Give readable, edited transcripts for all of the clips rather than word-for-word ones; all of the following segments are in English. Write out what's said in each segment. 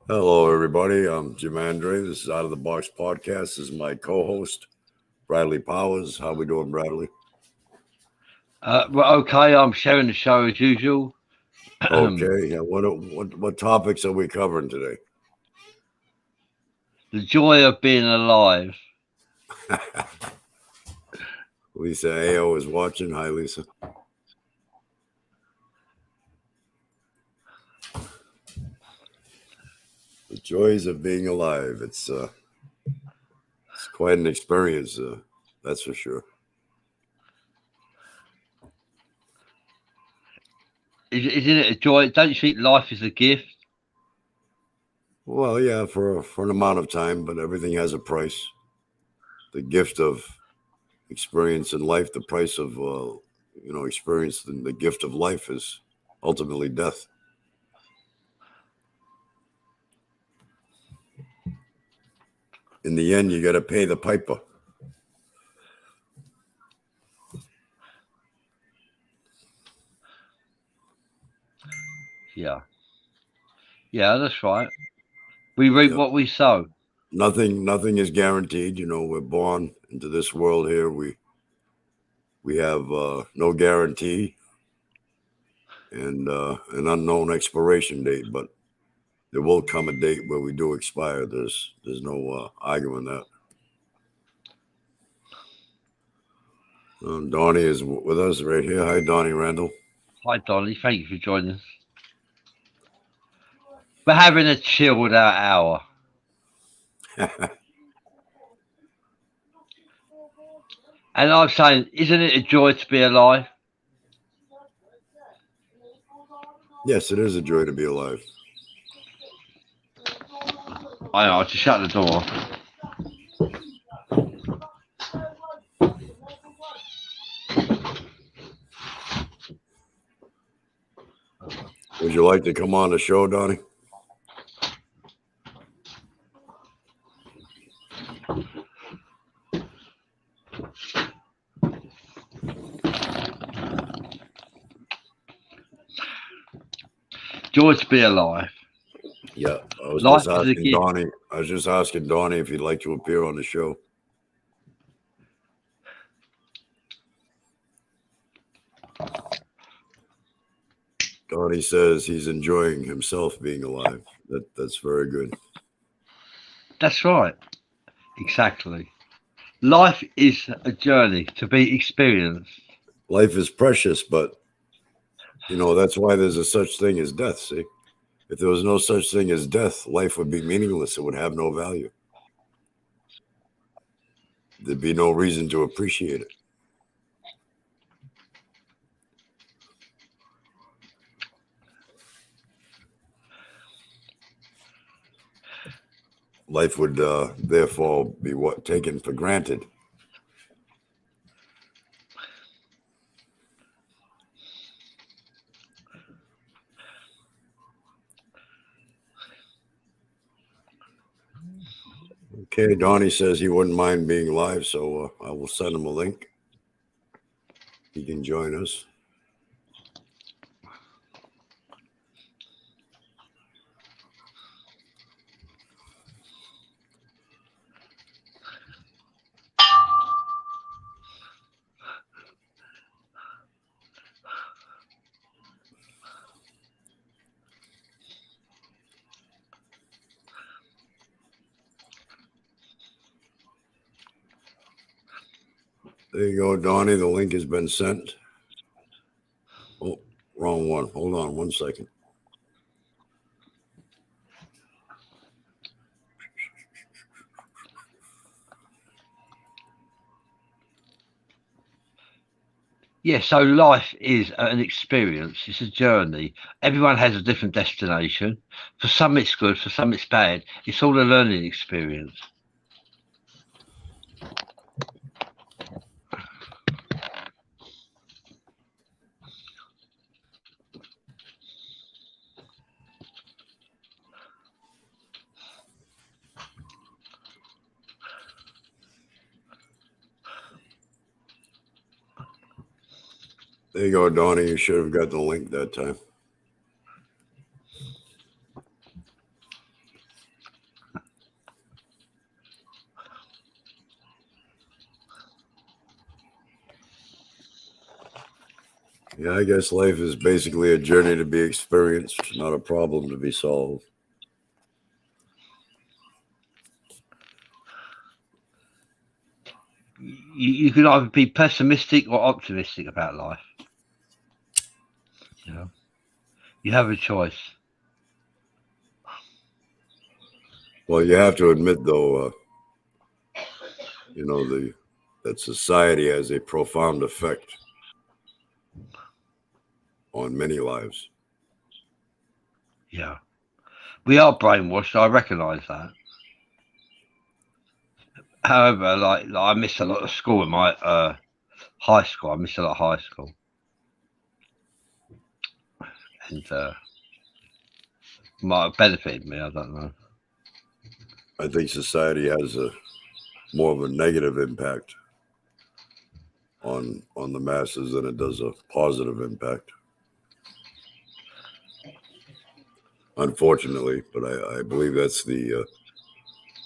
Hello, everybody. I'm Jim Andre. This is Out of the Box Podcast. This is my co-host, Bradley Powers. How we doing, Bradley? Well, okay, I'm sharing the show as usual. The Okay. Yeah, what topics are we covering today? joy of being alive. Lisa Ao is watching. Hi, Lisa. The joys of being alive. It's quite an experience. That's for sure. Isn't it a joy? Don't you think life is a gift? Well, yeah, for an amount of time, but everything has a price. The gift of experience in life, the price of experience, the gift of life is ultimately death. In the end, you got to pay the piper. Yeah, yeah, that's right. We reap Yep. what we sow. Nothing is guaranteed. We're born into this world here. We have no guarantee and an unknown expiration date, but there will come a date where we do expire. There's no arguing that. Donnie is with us right here. Hi, Donnie Randall. Hi, Dolly. Thank you for joining us. We're having a chilled out hour. And I'm saying, isn't it a joy to be alive? Yes, it is a joy to be alive. I know, I just shut the door. Would you like to come on the show, Donnie? Joy to be alive. Yeah, I was just Life is a asking gift. Donnie. I was just asking Donnie if he'd like to appear on the show. Donnie says he's enjoying himself being alive. That's very good. That's right. Exactly. Life is a journey to be experienced. Life is precious, but that's why there's a such thing as death. See, if there was no such thing as death, life would be meaningless. It would have no value. There'd be no reason to appreciate it. Life would therefore be taken for granted. Okay, Donnie says he wouldn't mind being live, so I will send him a link. He can join us. There you go, Donnie. The link has been sent. Oh, wrong one. Hold on 1 second. Yeah, so life is an experience. It's a journey. Everyone has a different destination. For some, it's good. For some, it's bad. It's all a learning experience. There you go, Donnie. You should have got the link that time. Yeah, I guess life is basically a journey to be experienced, not a problem to be solved. You can either be pessimistic or optimistic about life. You know, you have a choice. Well, you have to admit, though, that society has a profound effect on many lives. Yeah, we are brainwashed. I recognise that. However, like I missed a lot of school in my high school. I missed a lot of high school, and might have benefited me. I don't know. I think society has more of a negative impact on the masses than it does a positive impact. Unfortunately, but I believe that's the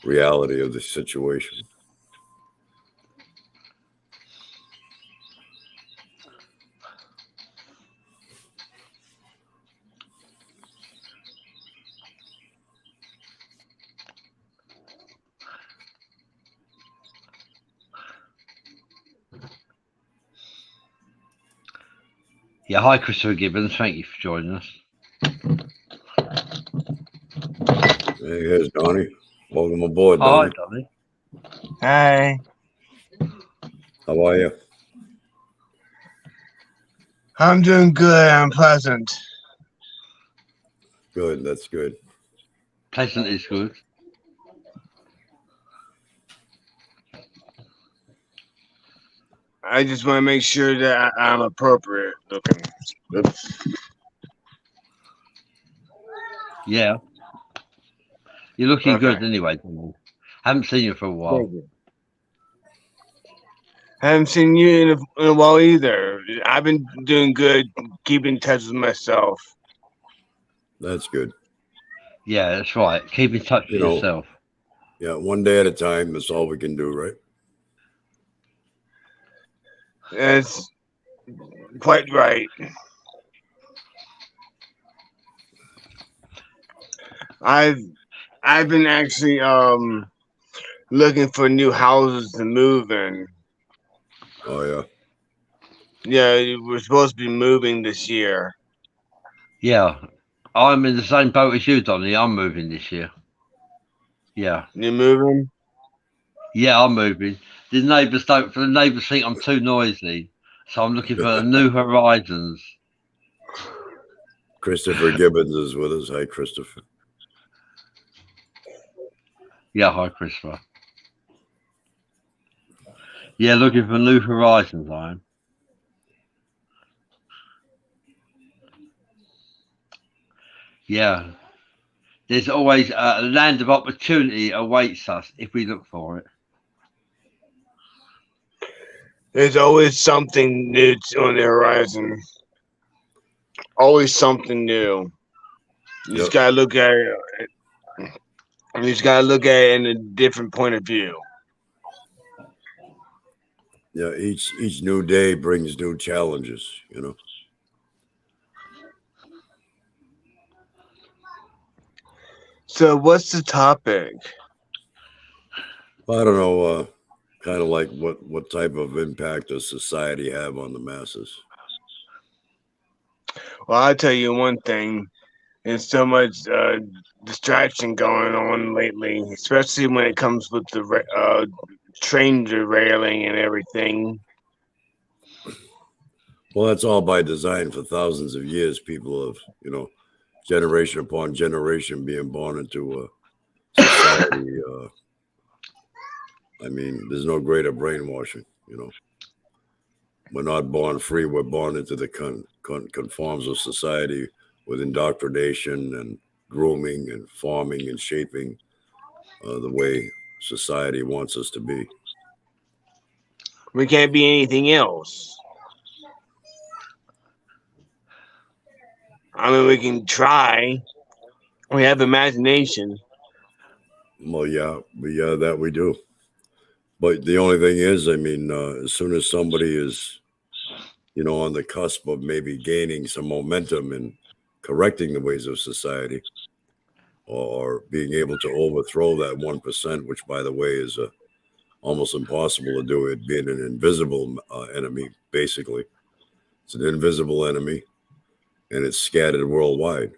reality of the situation. Yeah, hi Christopher Gibbons. Thank you for joining us. Hey, here's Donnie. Welcome aboard, Hi, Donnie. Donnie. Hi. How are you? I'm doing good. I'm pleasant. Good. That's good. Pleasant is good. I just want to make sure that I'm appropriate looking. Oops. Yeah, you're looking Okay. good anyway, Donnie. Haven't seen you for a while. Thank you. Haven't seen you in a while either. I've been doing good, keeping in touch with myself. That's good. Yeah, that's right. Keep in touch with yourself. Yeah, one day at a time. That's all we can do, right? That's quite right. I've been actually looking for new houses to move in. Oh yeah. Yeah, we're supposed to be moving this year. Yeah, I'm in the same boat as you, Donnie. I'm moving this year. Yeah. You moving? Yeah, I'm moving. The neighbours think I'm too noisy, so I'm looking for new horizons. Christopher Gibbons is with us. Hi, Christopher. Yeah, hi, Christopher. Yeah, looking for new horizons, I am. Yeah. There's always a land of opportunity awaits us if we look for it. There's always something new on the horizon. Always something new. You just gotta look at it. You just gotta look at it in a different point of view. Yeah, each new day brings new challenges, So what's the topic? I don't know, kind of like what type of impact does society have on the masses? Well, I'll tell you one thing. There's so much distraction going on lately, especially when it comes with the train derailing and everything. Well, that's all by design. For thousands of years, people have, generation upon generation being born into a society. There's no greater brainwashing, We're not born free. We're born into the conforms of society with indoctrination and grooming and forming and shaping the way society wants us to be. We can't be anything else. I mean, we can try. We have imagination. Well, yeah, that we do. But the only thing is, as soon as somebody is, on the cusp of maybe gaining some momentum and correcting the ways of society, or being able to overthrow that 1%, which, by the way, is almost impossible to do, it being an invisible enemy, basically. It's an invisible enemy, and it's scattered worldwide,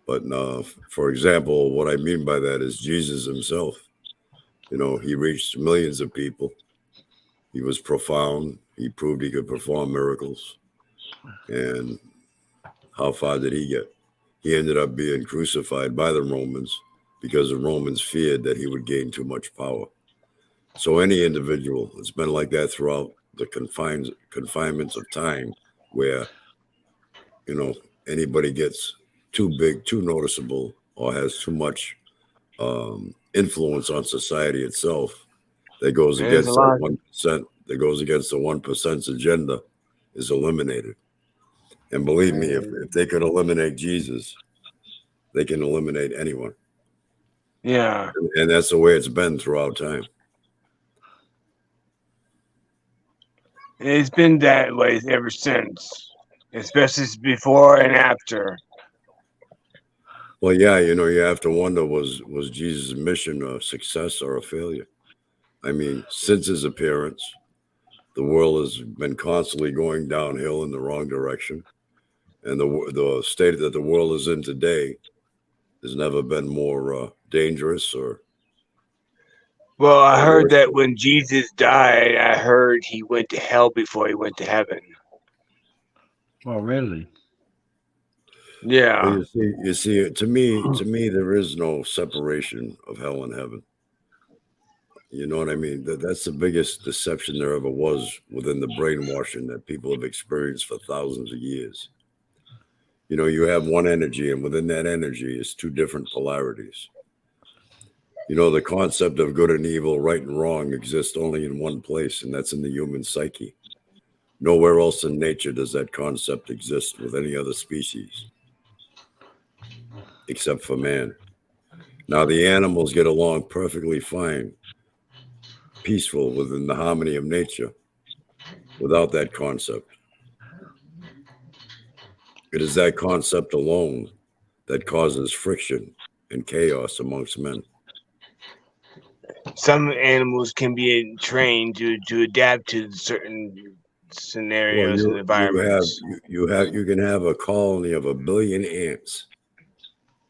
But for example, what I mean by that is Jesus himself. He reached millions of people. He was profound. He proved he could perform miracles. And how far did he get? He ended up being crucified by the Romans because the Romans feared that he would gain too much power. So any individual, it's been like that throughout the confinements of time, where, anybody gets too big, too noticeable, or has too much influence on society itself, that goes against that 1%, that goes against the 1%'s agenda, is eliminated. And believe me, if they could eliminate Jesus, they can eliminate anyone. Yeah. And that's the way it's been throughout time. It's been that way ever since, especially before and after. Well, yeah, you have to wonder, was Jesus' mission a success or a failure? I mean, since his appearance, the world has been constantly going downhill in the wrong direction. And the state that the world is in today has never been more dangerous or... Well, I heard that when Jesus died, I heard he went to hell before he went to heaven. Oh, really? Yeah. Well, you see, to me, there is no separation of hell and heaven. You know what I mean? That's the biggest deception there ever was within the brainwashing that people have experienced for thousands of years. You have one energy, and within that energy is two different polarities. The concept of good and evil, right and wrong, exists only in one place, and that's in the human psyche. Nowhere else in nature does that concept exist with any other species, except for man. Now, the animals get along perfectly fine, peaceful within the harmony of nature, without that concept. It is that concept alone that causes friction and chaos amongst men. Some animals can be trained to adapt to certain scenarios and environments. You can have a colony of 1 billion ants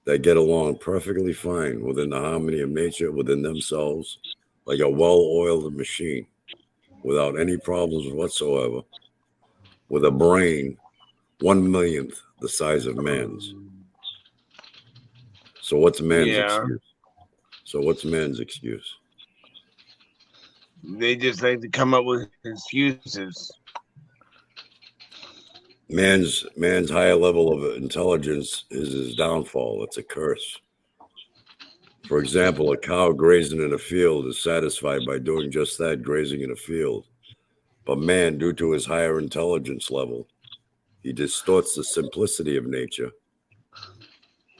that get along perfectly fine within the harmony of nature, within themselves, like a well-oiled machine, without any problems whatsoever, with a brain 1/millionth the size of man's. So what's man's excuse? They just like to come up with excuses. Man's higher level of intelligence is his downfall. It's a curse. For example, a cow grazing in a field is satisfied by doing just that, grazing in a field. But man, due to his higher intelligence level, he distorts the simplicity of nature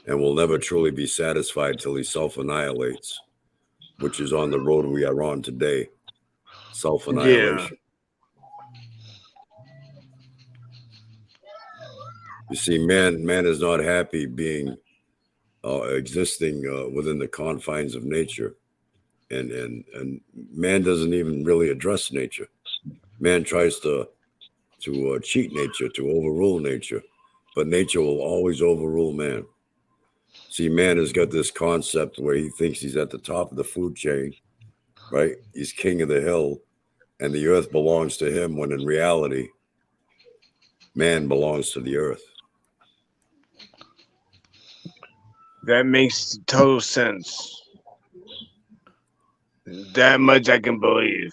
and will never truly be satisfied till he self-annihilates, which is on the road we are on today. Self-annihilation. You see, man is not happy being existing within the confines of nature, and man doesn't even really address nature. Man tries to cheat nature, to overrule nature, but nature will always overrule man. See, man has got this concept where he thinks he's at the top of the food chain, right? He's king of the hill, and the earth belongs to him, when in reality, man belongs to the earth. That makes total sense. That much I can believe.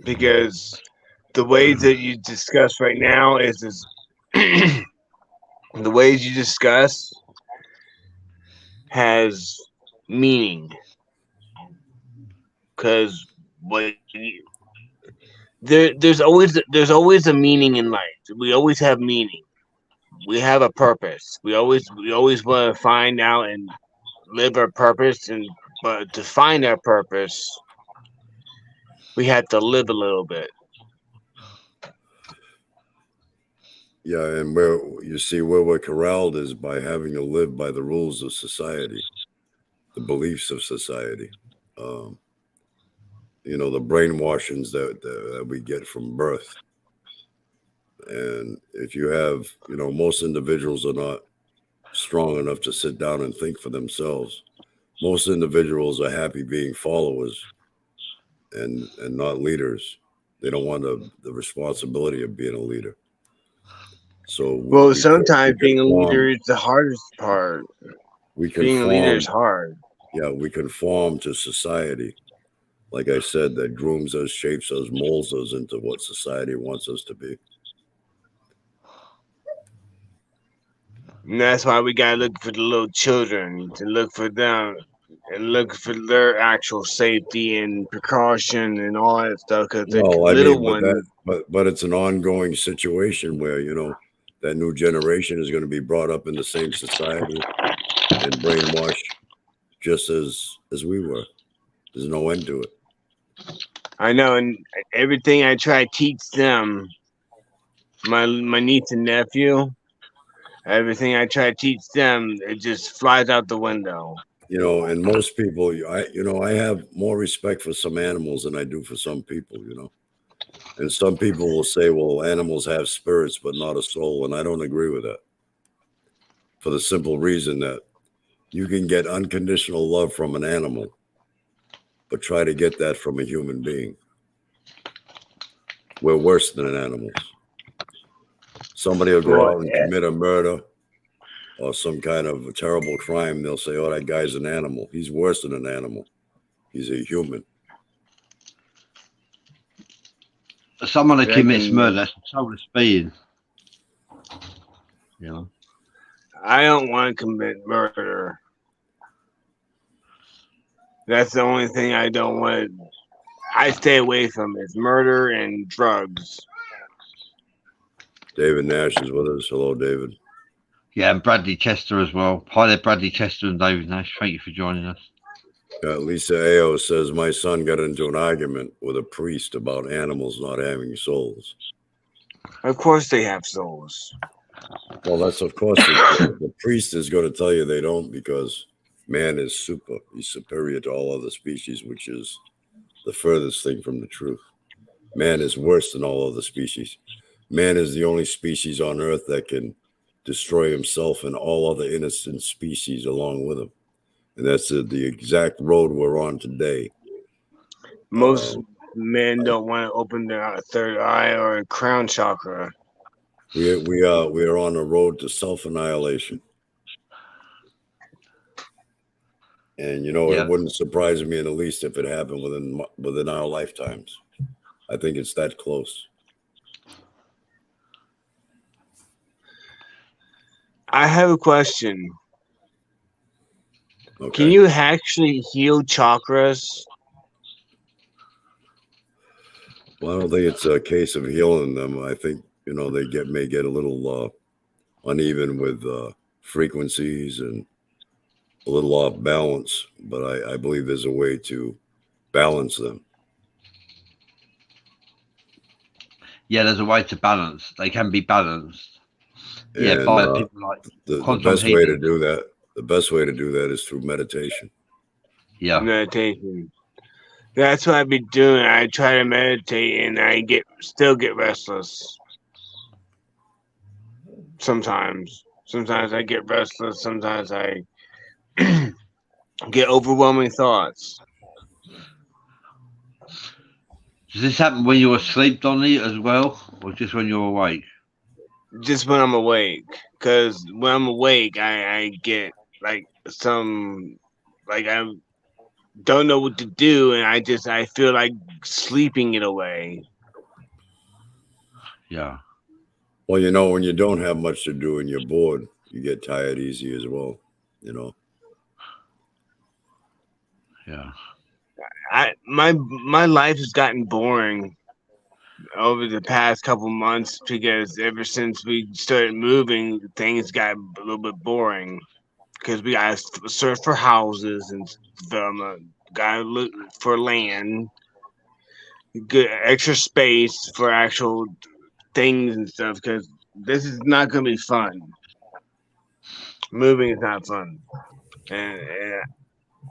Because the ways that you discuss right now is the ways you discuss has meaning. Because there's always a meaning in life. We always have meaning. We have a purpose. We always want to find out and live our purpose, but to find our purpose, We have to live a little bit. Yeah, and where you see where we're corralled is by having to live by the rules of society, the beliefs of society. Um, the brainwashings that we get from birth. And if you have, most individuals are not strong enough to sit down and think for themselves. Most individuals are happy being followers and not leaders. They don't want the responsibility of being a leader. So Well, we sometimes being a leader conform. is the hardest part. We Being a leader conform. is hard. Yeah, we conform to society. Like I said, that grooms us, shapes us, molds us into what society wants us to be. And that's why we gotta look for the little children, to look for them and look for their actual safety and precaution and all that stuff. Because the Well, I little mean, one, but it's an ongoing situation where that new generation is going to be brought up in the same society and brainwashed just as we were. There's no end to it. I know, and everything I try to teach them, my niece and nephew, everything I try to teach them, it just flies out the window. And most people, I have more respect for some animals than I do for some people. And some people will say, well, animals have spirits, but not a soul. And I don't agree with that. For the simple reason that you can get unconditional love from an animal, but try to get that from a human being. We're worse than animals. Somebody will go out and commit a murder or some kind of a terrible crime. They'll say, oh, that guy's an animal. He's worse than an animal. He's a human. Someone that commits murder, that's a soulless being. I don't want to commit murder. That's the only thing I don't want. I stay away from is murder and drugs. David Nash is with us. Hello, David. Yeah, and Bradley Chester as well. Hi there, Bradley Chester and David Nash. Thank you for joining us. Lisa Ao says, my son got into an argument with a priest about animals not having souls. Of course they have souls. Well, that's of course. The priest is going to tell you they don't because man is super. He's superior to all other species, which is the furthest thing from the truth. Man is worse than all other species. Man is the only species on earth that can destroy himself and all other innocent species along with him. And that's the exact road we're on today. Most men don't want to open their third eye or crown chakra. We are on a road to self-annihilation. And it wouldn't surprise me in the least if it happened within our lifetimes. I think it's that close. I have a question. Okay. Can you actually heal chakras? Well, I don't think it's a case of healing them. I think they may get a little uneven with frequencies and a little off balance, but I believe there's a way to balance them. Yeah, there's a way to balance. They can be balanced. And, by people like the best way to do that. The best way to do that is through meditation. Yeah, meditation. That's what I've been doing. I try to meditate, and I still get restless. Sometimes I get restless. Sometimes I get overwhelming thoughts. Does this happen when you're asleep, Donnie, as well, or just when you're awake? Just when I'm awake, because when I'm awake, I get I don't know what to do, and I feel like sleeping it away. Yeah. Well, when you don't have much to do and you're bored, you get tired easy as well. Yeah. My life has gotten boring over the past couple months because ever since we started moving, things got a little bit boring because we got to search for houses and got to look for land. good extra space for actual things and stuff because this is not gonna be fun. Moving is not fun, and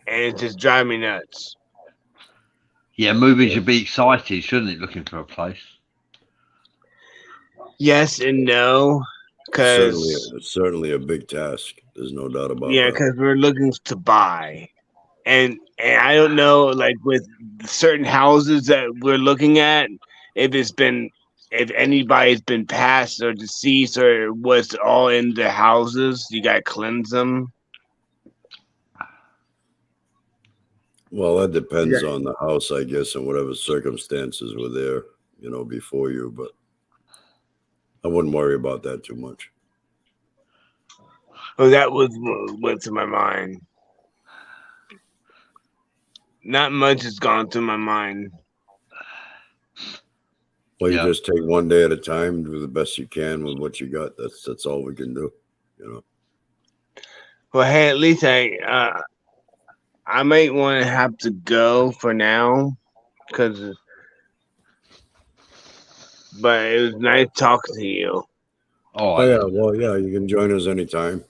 it's just driving me nuts. Yeah, moving should be exciting, shouldn't it? Looking for a place. Yes and no, because It's certainly a big task. There's no doubt about yeah, that. because we're looking to buy, and I don't know, like with certain houses that we're looking at, if anybody's been passed or deceased or was all in the houses, you gotta cleanse them. Well, that depends on the house, I guess, and whatever circumstances were there, before you. But I wouldn't worry about that too much. Well, that was what went to my mind. Not much has gone through my mind. Well, you just take one day at a time, do the best you can with what you got. That's all we can do, Well, hey, at least I might want to have to go for now, but it was nice talking to you. Oh yeah, well, yeah, you can join us anytime.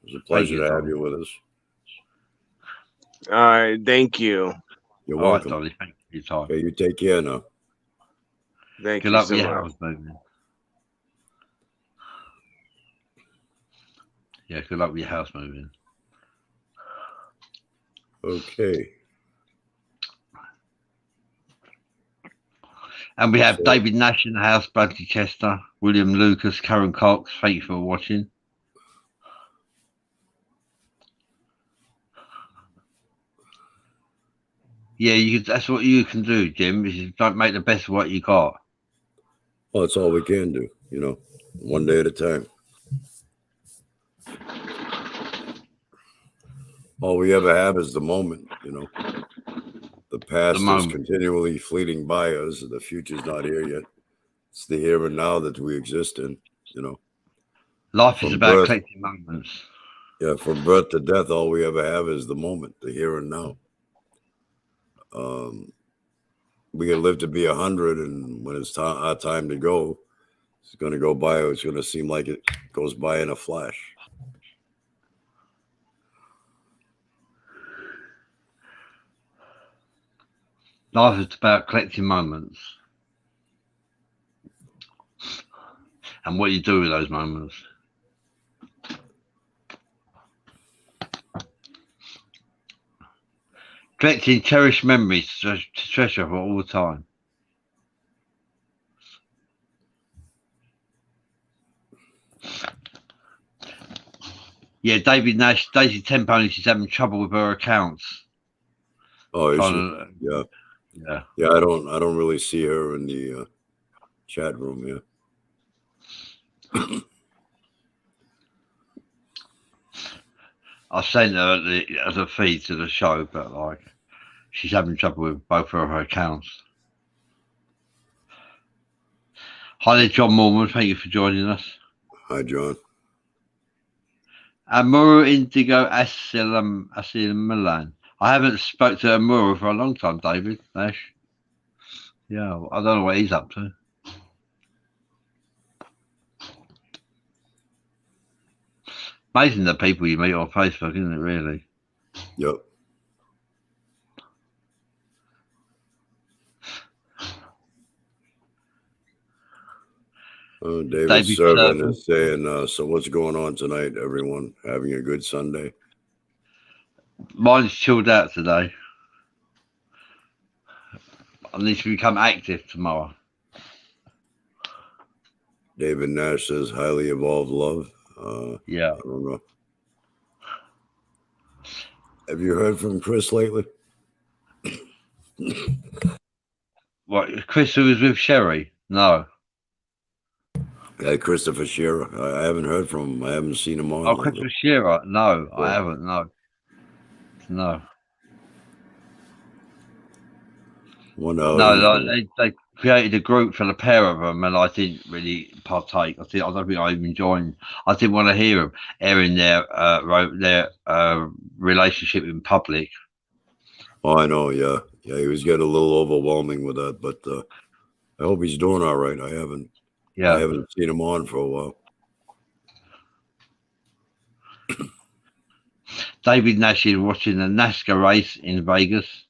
It was a pleasure to have you with us. All right, thank you. You're welcome. Dolly, thank you for your time. Okay, you take care now. Thank Good you luck so with your much. house moving. Yeah, good luck with your house moving. Okay. And we have David Nash in the house, Bradley Chester, William Lucas, Karen Cox. Thank you for watching. Yeah, that's what you can do, Jim. Is you don't make the best of what you got. Well, that's all we can do, one day at a time. All we ever have is the moment, The past is continually fleeting by us. The future's not here yet. It's the here and now that we exist in, Life is about collecting moments. Yeah, from birth to death, all we ever have is the moment, the here and now. We can live to be 100, and when it's our time to go, it's going to go by. It's going to seem like it goes by in a flash. Life is about collecting moments and what you do with those moments. Collecting cherished memories to treasure for all time. Yeah, David Nash, Daisy Tempone is having trouble with her accounts. Oh, is she? Yeah. Yeah, I don't really see her in the chat room here. I sent her as a feed to the show, but like she's having trouble with both of her accounts. Hi there, John Mormon. Thank you for joining us. Hi, John. Amuru Indigo Asilan. I haven't spoke to Amuru for a long time, David Nash. Yeah, I don't know what he's up to. Amazing the people you meet on Facebook, isn't it, really? Yep. David Servant is saying, so what's going on tonight, everyone? Having a good Sunday? Mine's chilled out today. I need to become active tomorrow. David Nash says, highly evolved love. Yeah. I don't know. Have you heard from Chris lately? What, Chris who was with Sherry? No. Yeah, Christopher Shearer. I haven't heard from him. I haven't seen him on. Oh, Christopher Shearer? No, yeah. I haven't. No. They created a group for the pair of them, and I didn't really partake. I don't think I even joined. I didn't want to hear them airing their relationship in public. Oh, I know. Yeah, yeah. He was getting a little overwhelming with that, but I hope he's doing all right. I Yeah. haven't seen him on for a while. David Nash is watching a NASCAR race in Vegas.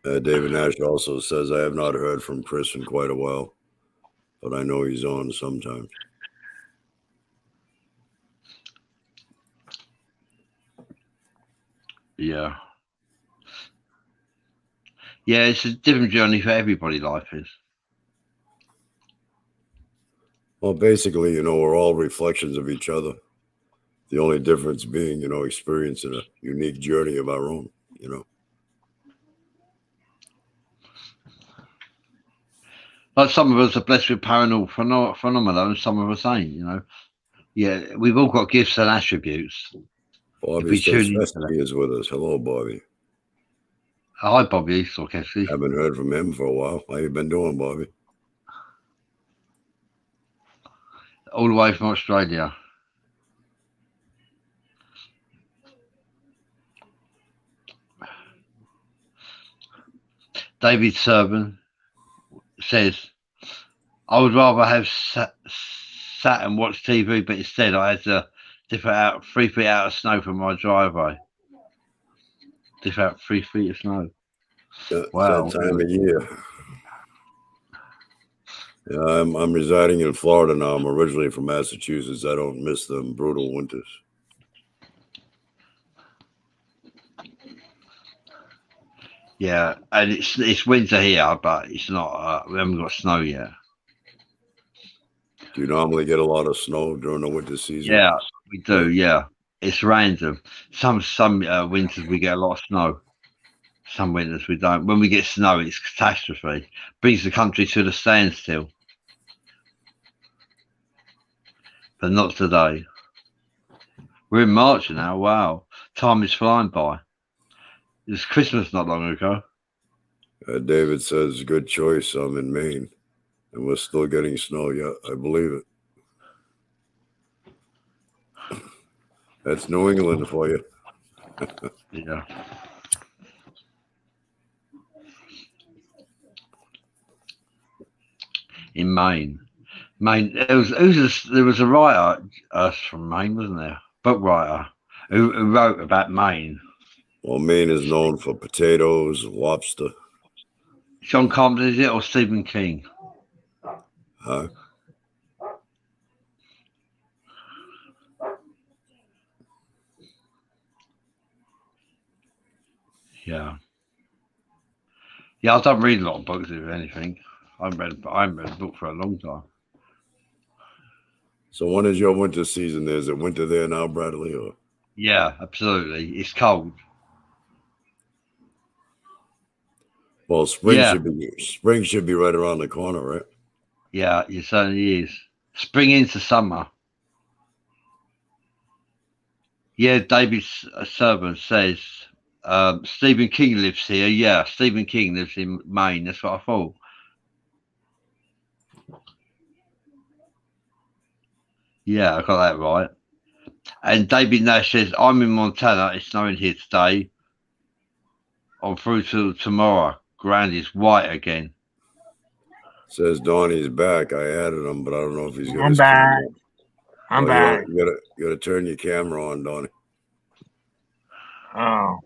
David Nash also says, I have not heard from Chris in quite a while, but I know he's on sometimes. Yeah. Yeah, it's a different journey for everybody, life is. Well, basically, you know, we're all reflections of each other. The only difference being, you know, experiencing a unique journey of our own, you know. Like some of us are blessed with paranormal phenomena and some of us ain't, you know. Yeah, we've all got gifts and attributes. Bobby we tune says into that. Festy is with us. Hello, Bobby. Hi, Bobby Sorkowski. Haven't heard from him for a while. How you been doing, Bobby? All the way from Australia. David Serban says, I would rather have sat and watched TV, but instead I had to dip out 3 feet out of snow from my driveway. Dip out 3 feet of snow. Wow. It's that time of year. Yeah, I'm residing in Florida now. I'm originally from Massachusetts. I don't miss them brutal winters. Yeah, and it's winter here, but it's not. We haven't got snow yet. Do you normally get a lot of snow during the winter season? Yeah, we do. Yeah, it's random. Some winters we get a lot of snow. Some winters we don't. When we get snow, it's catastrophe. Brings the country to the standstill. But not today. We're in March now. Wow, time is flying by. It was Christmas not long ago. David says, good choice. I'm in Maine, and we're still getting snow. Yeah, I believe it. That's New England for you. Yeah. In Maine, there was a writer from Maine, wasn't there? Book writer who wrote about Maine. Well, Maine is known for potatoes, lobster. John Carpenter, is it, or Stephen King? Huh? Yeah. Yeah, I don't read a lot of books, if anything. I haven't read a book for a long time. So when is your winter season there? Is it winter there now, Bradley? Or? Yeah, absolutely. It's cold. Well, spring should be right around the corner, right? Yeah, it certainly is. Spring into summer. Yeah, David Serban says Stephen King lives here. Yeah, Stephen King lives in Maine. That's what I thought. Yeah, I got that right. And David Nash says, I'm in Montana. It's snowing here today. I'm through to tomorrow. Ground is white again. Says Donnie's back. I added him, but I don't know if he's got I'm his back. camera on. I'm back. You gotta turn your camera on, Donnie. Oh.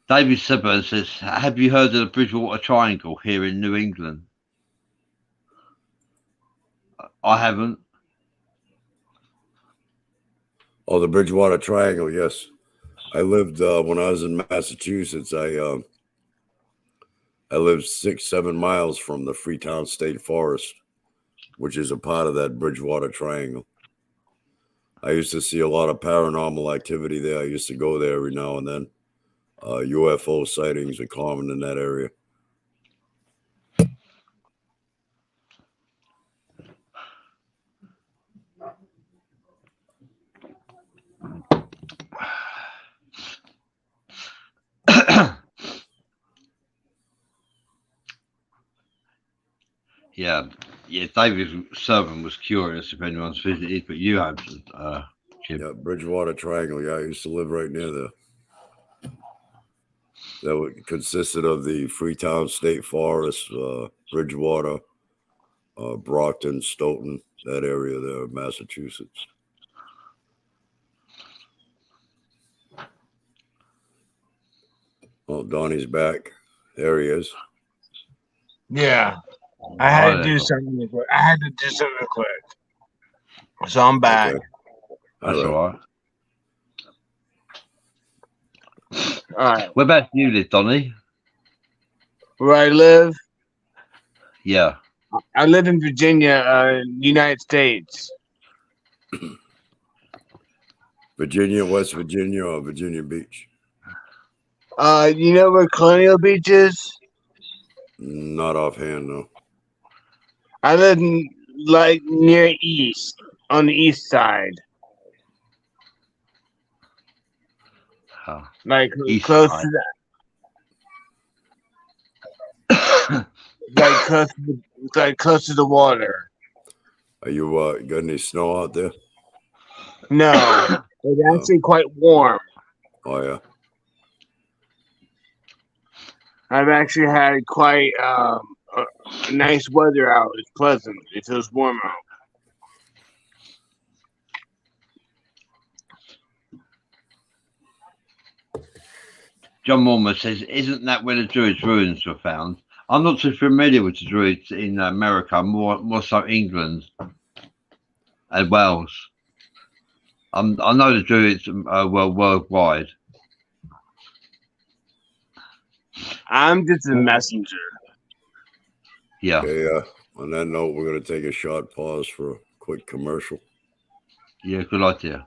David Sebern says, have you heard of the Bridgewater Triangle here in New England? I haven't. Oh, the Bridgewater Triangle, yes. I lived when I was in Massachusetts. I lived 6-7 miles from the Freetown State Forest, which is a part of that Bridgewater Triangle. I used to see a lot of paranormal activity there. I used to go there every now and then. UFO sightings are common in that area. Yeah, Yeah, David Servan was curious if anyone's visited, but you have, Jim. Yeah, Bridgewater Triangle. Yeah, I used to live right near there. That consisted of the Freetown State Forest, Bridgewater, Brockton, Stoughton, that area there, Massachusetts. Oh, Donnie's back. There he is. Yeah, I had to do something real quick. So I'm back. Okay. That's All all right. All right. Whereabouts do you live, Donnie? Where I live, Yeah. I live in Virginia, United States. Virginia, West Virginia, or Virginia Beach? You know where Colonial Beach is? Not offhand, no. I live in, like near east, on the east side, Oh. like East close side. to that, like close to the water. Are you got any snow out there? No, it's actually quite warm. Oh yeah. I've actually had quite nice weather out. It's pleasant. It feels warm out. John Mormon says, isn't that where the Druids' ruins were found? I'm not too familiar with the Druids in America, more so England and Wales. I know the Druids were worldwide. I'm just a messenger. Yeah. Okay, on that note, we're going to take a short pause for a quick commercial. Yeah, good idea.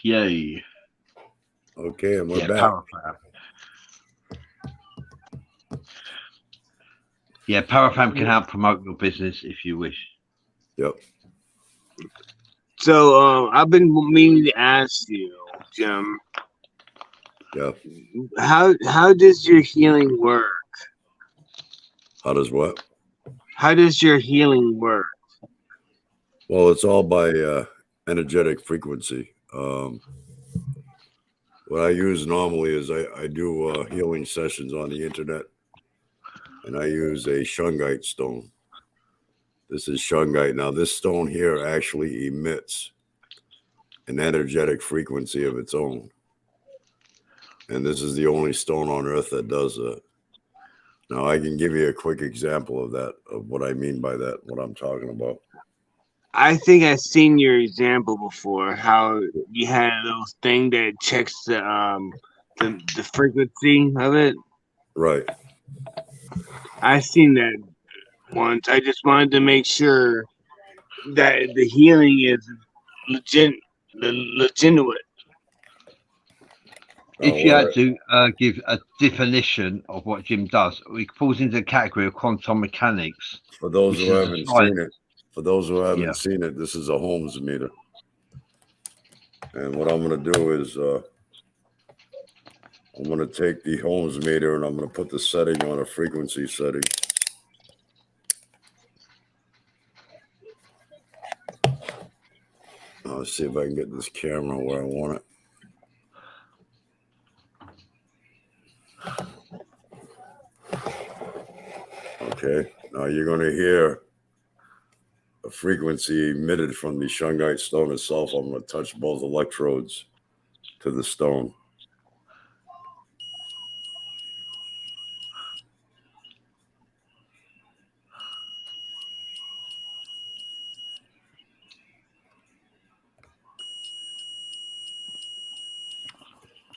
Yay. Okay, and we're Yeah, back. Parafam. Yeah, Parafam can help promote your business if you wish. Yep. So I've been meaning to ask you, Jim. Yeah. How does your healing work? How does what? How does your healing work? Well, it's all by energetic frequency. What I use normally is I do healing sessions on the internet, and I use a shungite stone. This is shungite. Now, this stone here actually emits an energetic frequency of its own. And this is the only stone on earth that does that. Now, I can give you a quick example of that, of what I mean by that, what I'm talking about. I think I've seen your example before. How you had those thing that checks the frequency of it. Right. I've seen that once. I just wanted to make sure that the healing is legitimate. If you had to give a definition of what Jim does, it falls into the category of quantum mechanics. For those who haven't seen it, Yeah. this is a Ohms meter. And what I'm going to do is I'm going to take the Ohms meter and I'm going to put the setting on a frequency setting. let's see if I can get this camera where I want it. Okay, now you're going to hear a frequency emitted from the shungite stone itself. I'm going to touch both electrodes to the stone.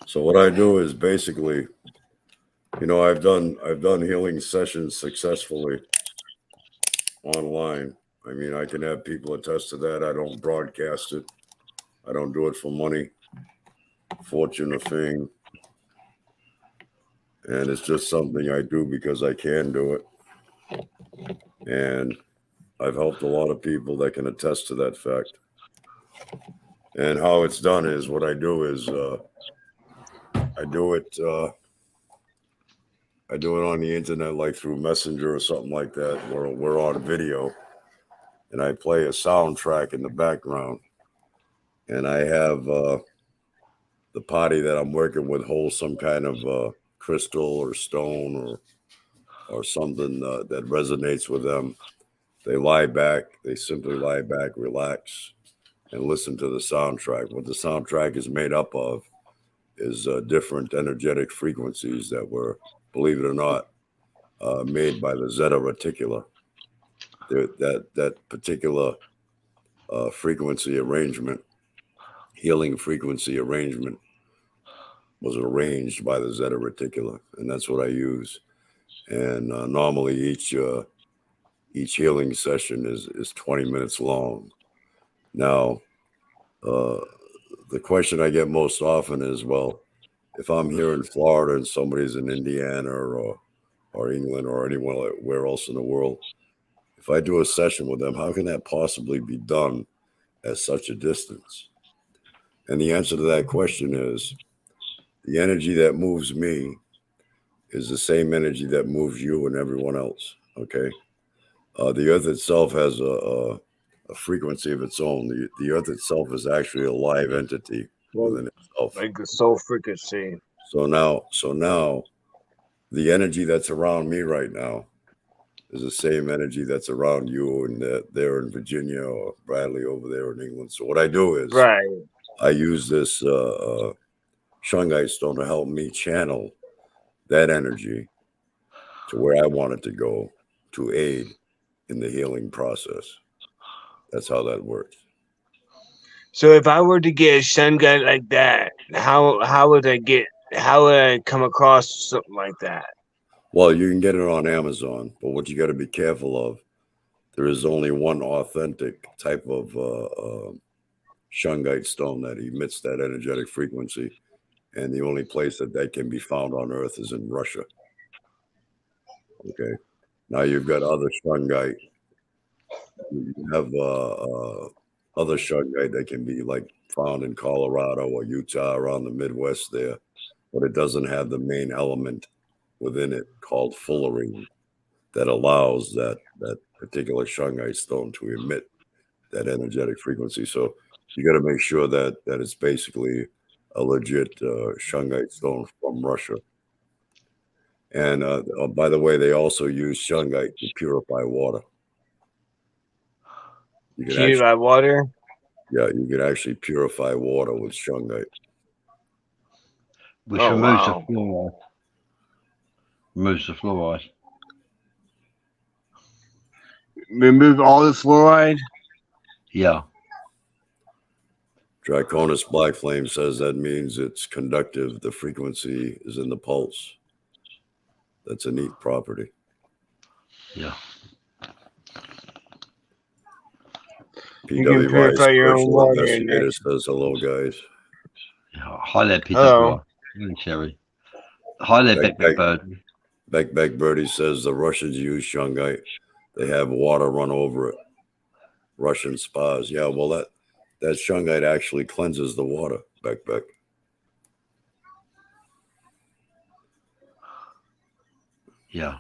So what I do is basically, you know, I've done healing sessions successfully online. I mean, I can have people attest to that. I don't broadcast it. I don't do it for money, fortune, or fame. And it's just something I do because I can do it. And I've helped a lot of people that can attest to that fact. And how it's done is what I do is I do it on the internet, like through Messenger or something like that, where we're on video, and I play a soundtrack in the background, and I have the party that I'm working with hold some kind of crystal or stone or something that resonates with them. They lie back. They simply lie back, relax, and listen to the soundtrack. What the soundtrack is made up of is different energetic frequencies that were, believe it or not, made by the Zeta Reticula. That particular frequency arrangement, healing frequency arrangement, was arranged by the Zeta Reticula, and that's what I use. And normally each healing session is 20 minutes long. Now, the question I get most often is, well, if I'm here in Florida and somebody's in Indiana or England or anywhere else in the world, if I do a session with them, how can that possibly be done at such a distance? And the answer to that question is the energy that moves me is the same energy that moves you and everyone else. Okay. The earth itself has a frequency of its own. The earth itself is actually a live entity within itself. Like the soul frequency. So now the energy that's around me right now is the same energy that's around you and there in Virginia or Bradley over there in England. So what I do is I use this shungite stone to help me channel that energy to where I want it to go to aid in the healing process. That's how that works. So if I were to get a shungite like that, how would I come across something like that? Well, you can get it on Amazon, but what you got to be careful of, there is only one authentic type of shungite stone that emits that energetic frequency, and the only place that can be found on Earth is in Russia. Okay. Now you've got other shungite. You have other shungite that can be like found in Colorado or Utah, around the Midwest there, but it doesn't have the main element within it called fullerene that allows that particular shungite stone to emit that energetic frequency. So you got to make sure that it's basically a legit shungite stone from Russia. And by the way, they also use shungite to purify water. You can Purify water? Yeah, you can actually purify water with shungite. Which removes the fluoride. Removes the fluoride. Remove all the fluoride? Yeah. Draconis Black Flame says that means it's conductive. The frequency is in the pulse. That's a neat property. Yeah. You can purify your own water in it. Says hello, guys. Yeah. Hi there, Peter. Hello, Cherry. Hi there, Beck Bird. Beck Birdie says the Russians use shungite. They have water run over it. Russian spas. Yeah, well, that shungite actually cleanses the water, Beck. Yeah.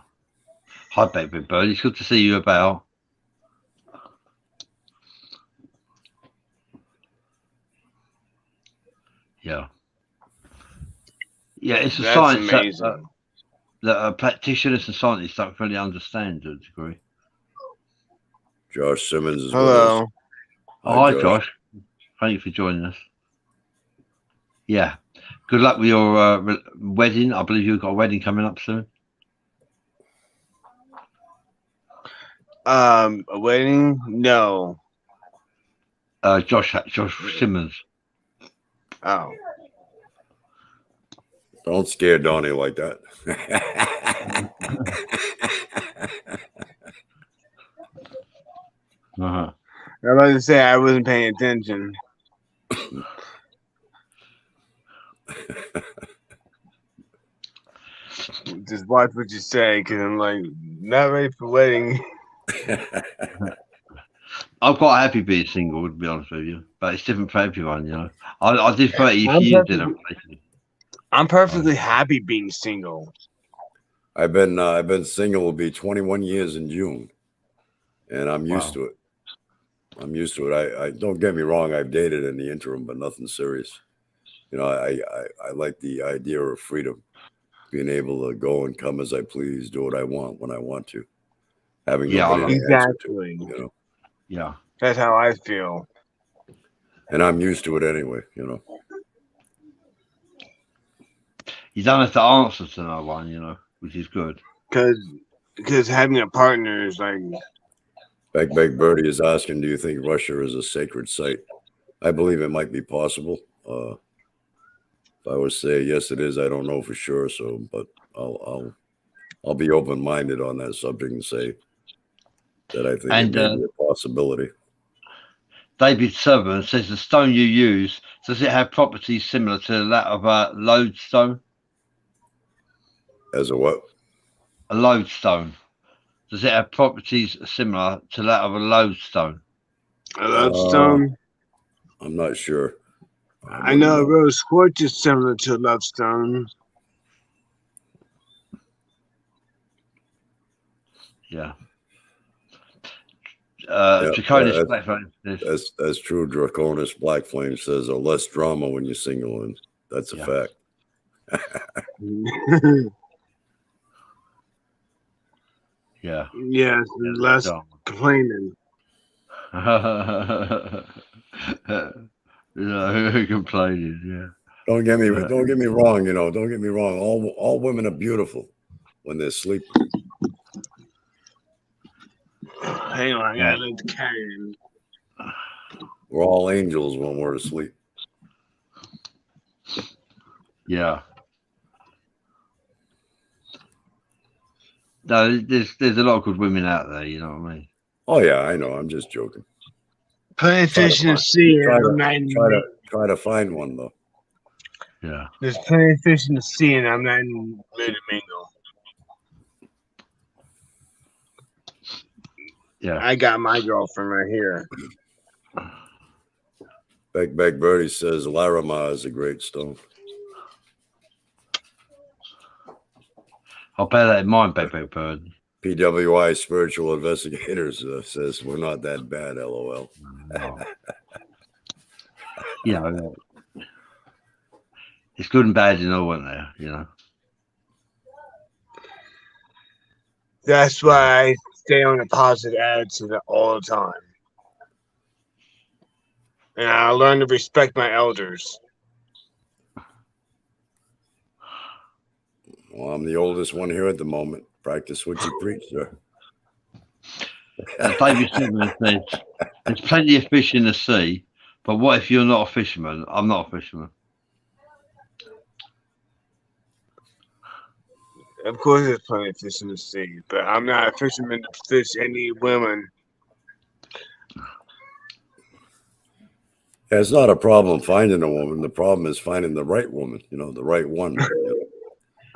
Hi, Beck Bird. It's good to see you about. Yeah. Yeah, it's a That's science amazing. that practitioners and scientists don't really understand to a degree. Josh Simmons is with us. Hello. Oh, hi, Josh. Thank you for joining us. Yeah. Good luck with your wedding. I believe you've got a wedding coming up soon. A wedding? No. Josh Simmons. Oh. Don't scare Donnie like that. Uh-huh. I was about to say I wasn't paying attention. Just watch what you say, because I'm like not ready for wedding. I'm quite happy being single, to be honest with you, but it's different for everyone, you know. I did 30 I'm years in a relationship. I'm perfectly happy being single. I've been single. Will be 21 years in June, and I'm used to it. I'm used to it. I don't get me wrong. I've dated in the interim, but nothing serious. You know, I like the idea of freedom, being able to go and come as I please, do what I want when I want to, having Yeah, nobody to answer to. Exactly. You know, Yeah. That's how I feel. and I'm used to it anyway. You know. You don't have to answer to no one, you know, which is good. Because having a partner is like, Beck Birdie is asking, do you think Russia is a sacred site? I believe it might be possible. If I would say yes, it is. I don't know for sure. So, but I'll be open minded on that subject and say that I think And it may be a possibility. David Severn says the stone you use, does it have properties similar to that of a lodestone? As a what? A lodestone. Does it have properties similar to that of a lodestone? a lodestone. I'm not sure. I know rose quartz is similar to a lodestone. Yeah. Yeah, Draconis Black Flame says, that's true. Draconis Black Flame says a less drama when you're single, and that's a Yeah. fact. yeah. Yes, less drama. complaining. Who complaining? Yeah. Don't get me wrong. You know, don't get me wrong. All women are beautiful when they're sleeping. Hang on, I gotta let the cat in. We're all angels when we're asleep. Yeah. No, there's a lot of good women out there. You know what I mean? Oh yeah, I know. I'm just joking. Plenty of fish in the sea. Try to find one though. Yeah. There's plenty of fish in the sea, and I'm not in the mood to mingle. Yeah. I got my girlfriend right here. Beck Birdie says Laramar is a great stone. I'll bear that in mind, Beck Bird. PWI Spiritual Investigators says we're not that bad. LOL. No. You know, it's good and bad in all, isn't there? You know. That's why I stay on a positive attitude all the time. And I learn to respect my elders. Well, I'm the oldest one here at the moment. Practice what you preach, sir. David Silverman says there's plenty of fish in the sea, but what if you're not a fisherman? I'm not a fisherman. Of course, there's plenty of fish in the sea, but I'm not a fisherman to fish any women. Yeah, it's not a problem finding a woman. The problem is finding the right woman. You know, the right one. You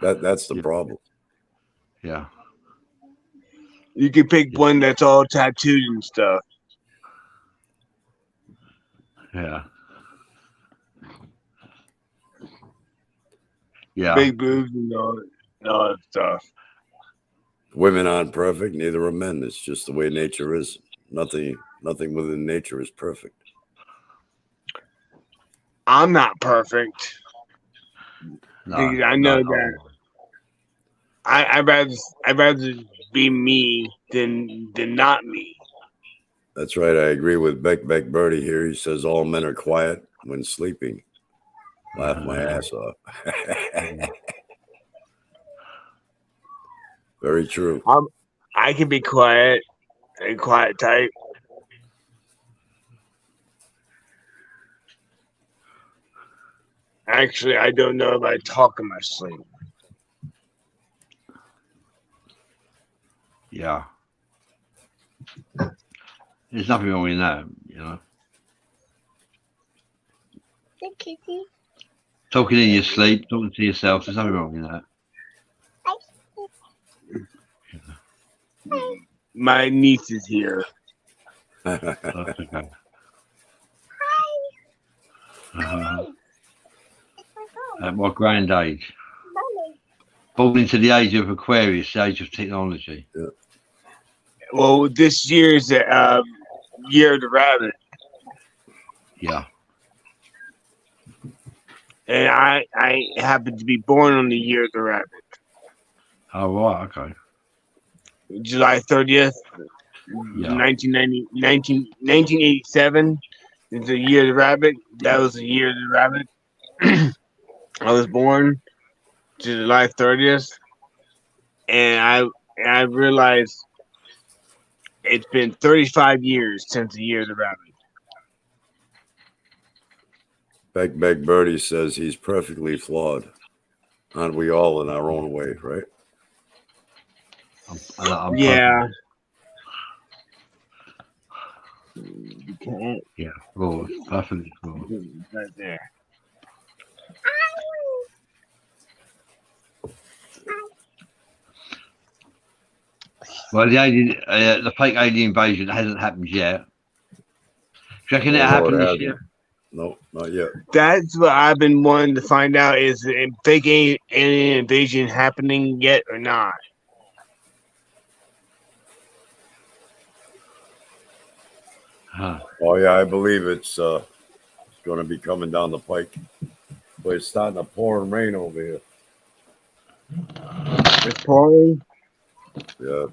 know? That's the problem. Yeah. You can pick one that's all tattooed and stuff. Yeah. Yeah. Big boobs and all that stuff. Women aren't perfect, neither are men. It's just the way nature is. Nothing within nature is perfect. I'm not perfect. No, Because I no, know no. that I'd rather be me than not me. That's right. I agree with Beck Birdie here. He says all men are quiet when sleeping. Laugh my ass off. Very true. I can be quiet, a quiet type. Actually, I don't know if I talk in my sleep. Yeah. There's nothing wrong with that, you know. Talking in your sleep, talking to yourself, there's nothing wrong with that. My niece is here. That's okay. At my grand age. Born into the age of Aquarius, the age of technology. Well, this year's the year of the rabbit, Yeah. and I happen to be born on the year of the rabbit, Oh, right, okay. July 30th, Yeah. 1987 is the year of the rabbit. That was the year of the rabbit. I was born July 30th, and I realized it's been 35 years since the year of the rabbit. Beck Birdie says he's perfectly flawed. Aren't we all in our own way, right? I'm Yeah. perfect. Yeah, flawed. Perfectly flawed. Right there. Well, the fake alien invasion hasn't happened yet. Do you reckon it'll Oh, no, happen it this hasn't. year? No, not yet. That's what I've been wanting to find out: is the fake alien invasion happening yet or not? Huh. Oh yeah, I believe it's going to be coming down the pike. But it's starting to pour and rain over here. It's pouring. Yeah.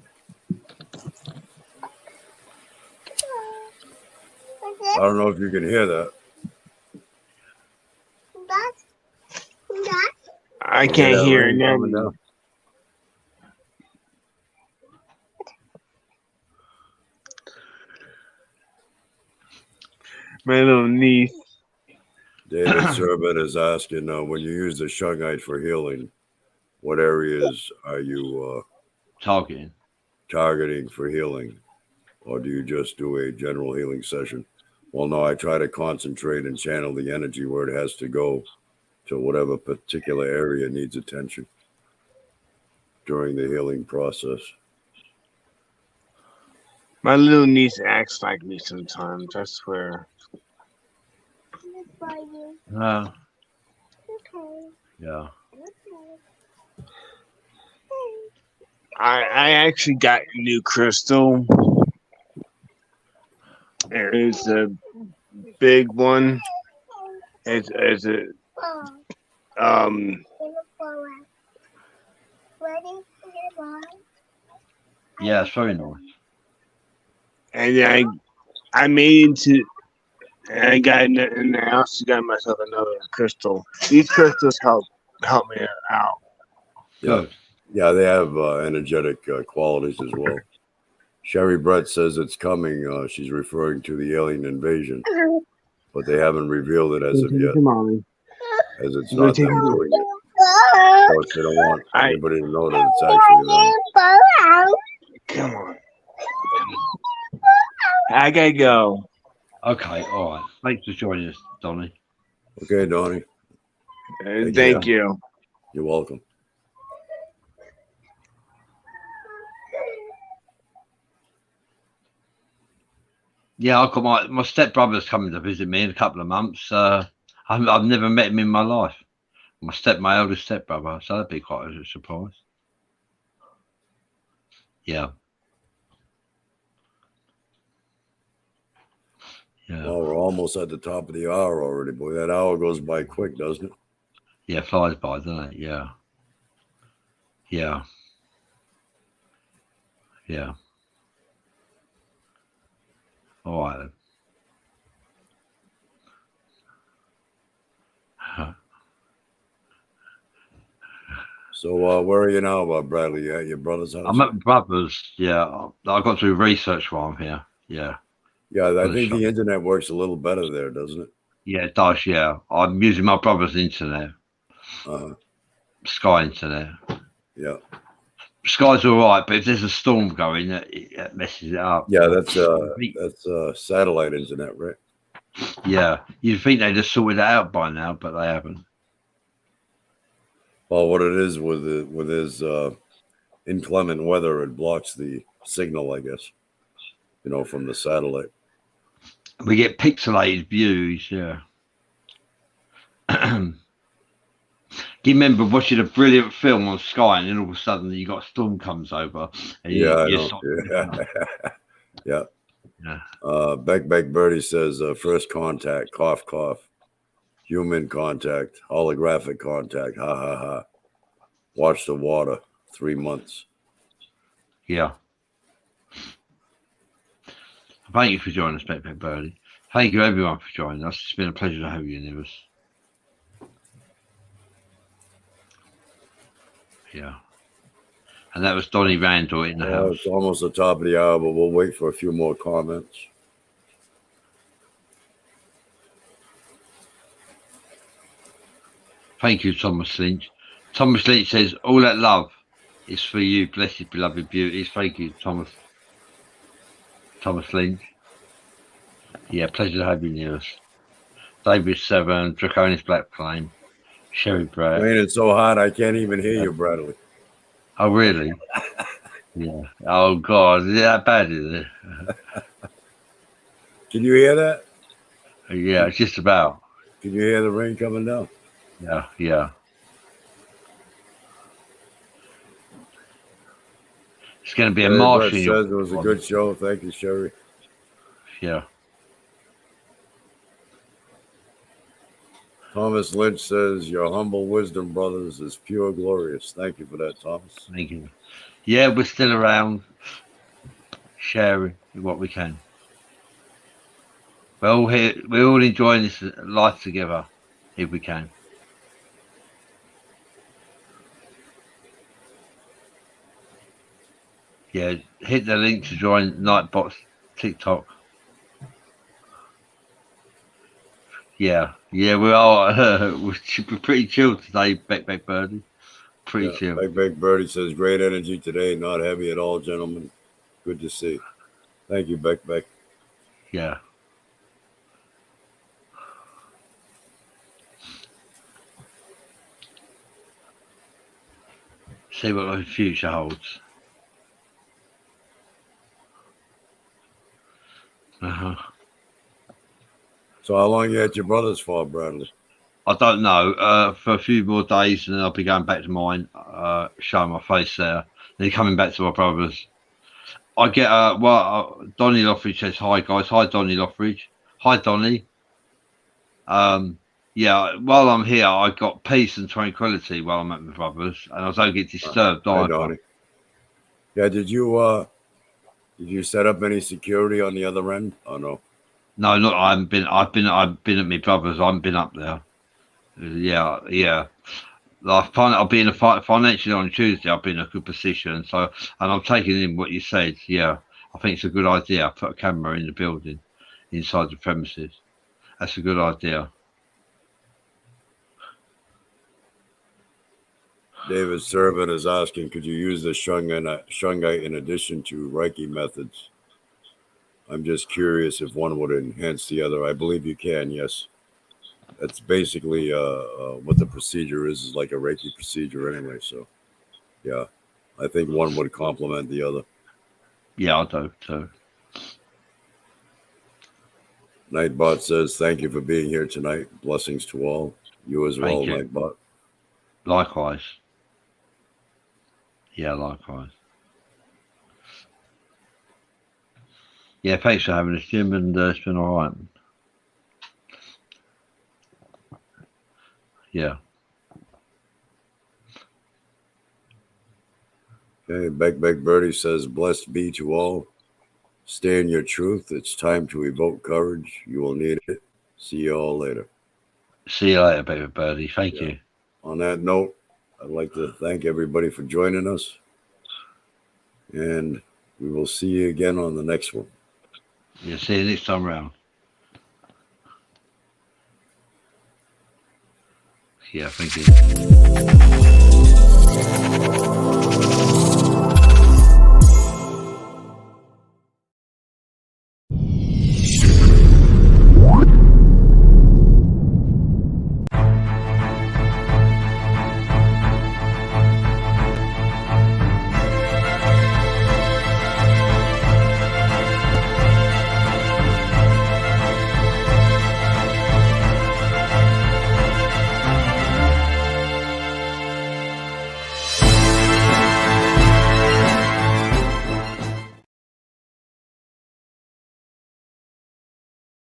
I don't know if you can hear that. I can't that hear it rain now. coming down? My little niece. David Serban is asking, when you use the shungite for healing, what areas are you Targeting. targeting for healing? Or do you just do a general healing session? Well, no, I try to concentrate and channel the energy where it has to go to whatever particular area needs attention during the healing process. My little niece acts like me sometimes. I swear. Yeah. I actually got a new crystal. It's a big one. It's a Yeah, it's very nice. and I made into. And I got in the house. Got myself another crystal. These crystals help me out. Yeah, yeah, they have energetic qualities as well. Sherry Brett says it's coming. She's referring to the alien invasion, but they haven't revealed it as of yet, as it's not them doing it. Of course, they don't want anybody to know that it's actually them. Come on. I gotta go. Okay, all right. Thanks for joining us, Donnie. Okay, Donnie. Thank you. You're welcome. Yeah, I've got my stepbrother's coming to visit me in a couple of months. I've never met him in my life. My eldest stepbrother, so that'd be quite a surprise. Yeah. Yeah. Well, we're almost at the top of the hour already, boy. That hour goes by quick, doesn't it? Yeah, flies by, doesn't it? Yeah. Yeah. Yeah. All right then. So, where are you now, Bradley? You at your brother's house? I'm at my brother's. Yeah. I got to do research while I'm here. Yeah. Yeah, I For the think shop. the internet works a little better there, doesn't it? Yeah, it does. Yeah. I'm using my brother's internet, Uh, Sky internet. yeah, Sky's all right, but if there's a storm going, it messes it up. yeah. That's satellite internet, right? Yeah. You'd think they'd have sorted it out by now, but they haven't. Well, what it is with his inclement weather, it blocks the signal, I guess. From the satellite. We get pixelated views. Yeah. Do you remember watching a brilliant film on Sky, and then all of a sudden you got a storm comes over, and Yeah, I you know. stop. Yeah. Yeah. Beck Birdie says first contact, cough, cough, human contact, holographic contact, ha ha ha. Watch the water, 3 months. Yeah. Thank you for joining us, Beck Birdie. Thank you everyone for joining us. It's been a pleasure to have you near us. Yeah. And that was Donnie Randall in the house. It's almost the top of the hour, but we'll wait for a few more comments. Thank you, Thomas Lynch. Thomas Lynch says, all that love is for you, blessed, beloved beauties. Thank you, Thomas Lynch. Yeah, pleasure to have you near us. David Severn, Draconis Black Flame, Sherry Brett. Raining so hot, I can't even hear you, Bradley. Oh, really? Yeah. Oh, God. Is it that bad, is it? Can you hear that? Yeah, it's just about. Can you hear the rain coming down? Yeah, yeah. It's going to be a march. Says it was a good show. Thank you, Sherry. Yeah. Thomas Lynch says, your humble wisdom, brothers, is pure glorious. Thank you for that, Thomas. Thank you. Yeah, we're still around, sharing what we can. We're all here. We're all enjoying this life together, if we can. Yeah, hit the link to join Nightbot's TikTok. Yeah, we are. We're pretty chilled today, Beck Birdie. Pretty chill. Beck Birdie says, great energy today, not heavy at all, gentlemen. Good to see. Thank you, Beck. Yeah. See what the future holds. So how long you at your brother's for, Bradley? I don't know. For a few more days, and then I'll be going back to mine, showing my face there. Then coming back to my brother's. I get Donnie Loffridge says hi, guys. Hi, Donnie Loffridge. Hi, Donnie. Yeah, while I'm here, I got peace and tranquility while I'm at my brother's, and I don't get disturbed Hi, either. Donnie. Yeah, did you set up any security on the other end? Oh no. No, not. I haven't been. I've been at my brother's. I haven't been up there. Yeah. I'll be in a financially on Tuesday. I'll be in a good position. So, and I'm taking in what you said. Yeah, I think it's a good idea. I put a camera in the building, inside the premises. That's a good idea. David Servant is asking, could you use the Shungite in addition to Reiki methods? I'm just curious if one would enhance the other. I believe you can, yes. That's basically what the procedure is like a Reiki procedure anyway. So, yeah, I think one would complement the other. Yeah, I do too. Nightbot says, thank you for being here tonight. Blessings to all. You as well, Nightbot. Likewise. Yeah, likewise. Yeah, thanks for having us, Jim, and it's been all right. Yeah. Okay, Beck Birdie says, blessed be to all. Stay in your truth. It's time to evoke courage. You will need it. See you all later. See you later, baby birdie. Thank Yeah. you. On that note, I'd like to thank everybody for joining us. And we will see you again on the next one. Yeah, see you next time round. Yeah, thank you.